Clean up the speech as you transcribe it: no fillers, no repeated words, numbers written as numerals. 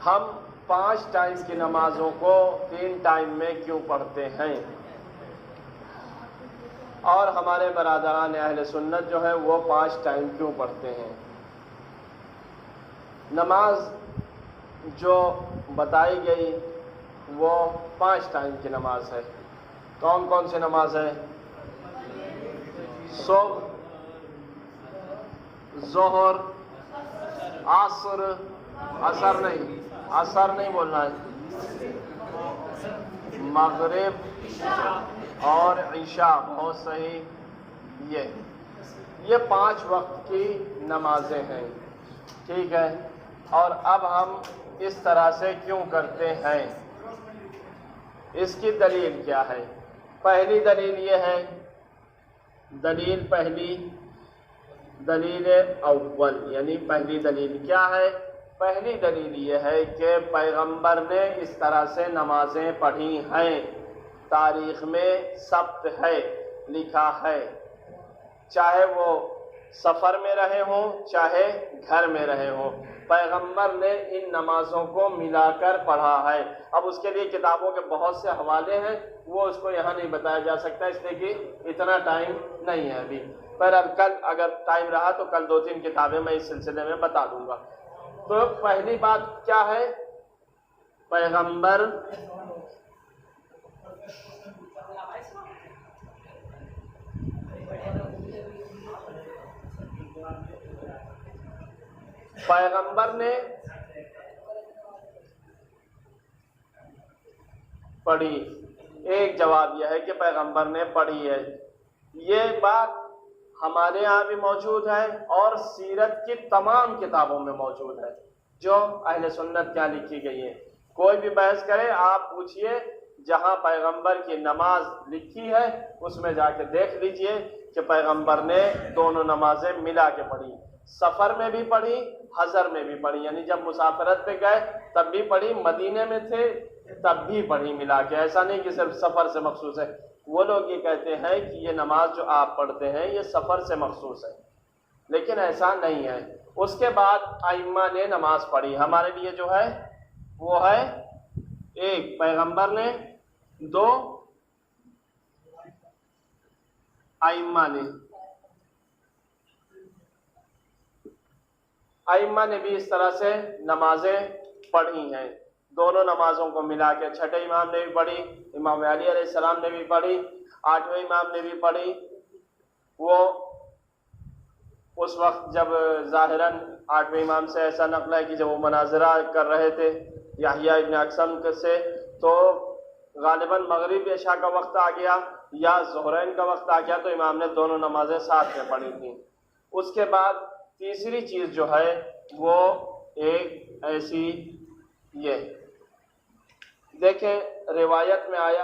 ہم 5 ٹائم کی نمازوں کو 3 ٹائم میں کیوں پڑھتے ہیں؟ اور ہمارے برادران اہل سنت جو ہیں وہ 5 ٹائم کیوں پڑھتے ہیں؟ نماز جو بتائی گئی وہ 5 ٹائم کی نماز ہے۔ کون کون سی نماز ہے؟ صبح، ظہر، عصر، عصر نہیں بولنا ہے، مغرب اور عشاء، بہت صحیح۔ یہ 5 وقت کی نمازیں ہیں، ٹھیک ہے۔ اور اب ہم اس طرح سے کیوں کرتے ہیں؟ اس کی دلیل کیا ہے؟ پہلی دلیل یہ ہے، دلیل اول، یعنی پہلی دلیل کیا ہے؟ پہلی دلیل یہ ہے کہ پیغمبر نے اس طرح سے نمازیں پڑھی ہیں، تاریخ میں ثبت ہے، لکھا ہے، چاہے وہ سفر میں رہے ہوں چاہے گھر میں رہے ہوں، پیغمبر نے ان نمازوں کو ملا کر پڑھا ہے۔ اب اس کے لیے کتابوں کے بہت سے حوالے ہیں، وہ اس کو یہاں نہیں بتایا جا سکتا اس لیے کہ اتنا ٹائم نہیں ہے ابھی، پر اب کل اگر ٹائم رہا تو کل 2-3 کتابیں میں اس سلسلے میں بتا دوں گا۔ تو پہلی بات کیا ہے؟ پیغمبر نے پڑھی، ایک جواب یہ ہے کہ پیغمبر نے پڑھی ہے۔ یہ بات ہمارے یہاں بھی موجود ہے اور سیرت کی تمام کتابوں میں موجود ہے جو اہل سنت کیا لکھی گئی ہے۔ کوئی بھی بحث کرے آپ پوچھئے، جہاں پیغمبر کی نماز لکھی ہے اس میں جا کے دیکھ لیجئے کہ پیغمبر نے دونوں نمازیں ملا کے پڑھی، سفر میں بھی پڑھی، حضر میں بھی پڑھی، یعنی جب مسافرت پہ گئے تب بھی پڑھی، مدینے میں تھے تب بھی پڑھی ملا کے، ایسا نہیں کہ صرف سفر سے مخصوص ہے۔ وہ لوگ یہ کہتے ہیں کہ یہ نماز جو آپ پڑھتے ہیں یہ سفر سے مخصوص ہے، لیکن ایسا نہیں ہے۔ اس کے بعد ائمہ نے نماز پڑھی، ہمارے لیے جو ہے وہ ہے 1 پیغمبر نے، 2 ائمہ نے بھی اس طرح سے نمازیں پڑھی ہیں، دونوں نمازوں کو ملا کے۔ 6 امام نے بھی پڑھی، امام علی علیہ السلام نے بھی پڑھی، 8ویں امام نے بھی پڑھی۔ وہ اس وقت جب ظاہراً 8ویں امام سے ایسا نقل ہے کہ جب وہ مناظرہ کر رہے تھے یحییٰ ابن اقسم سے، تو غالباً مغرب عشاء کا وقت آ گیا یا ظہرین کا وقت آ گیا، تو امام نے دونوں نمازیں ساتھ میں پڑھی تھیں۔ اس کے بعد تیسری چیز جو ہے وہ ایک ایسی، یہ دیکھیں روایت میں آیا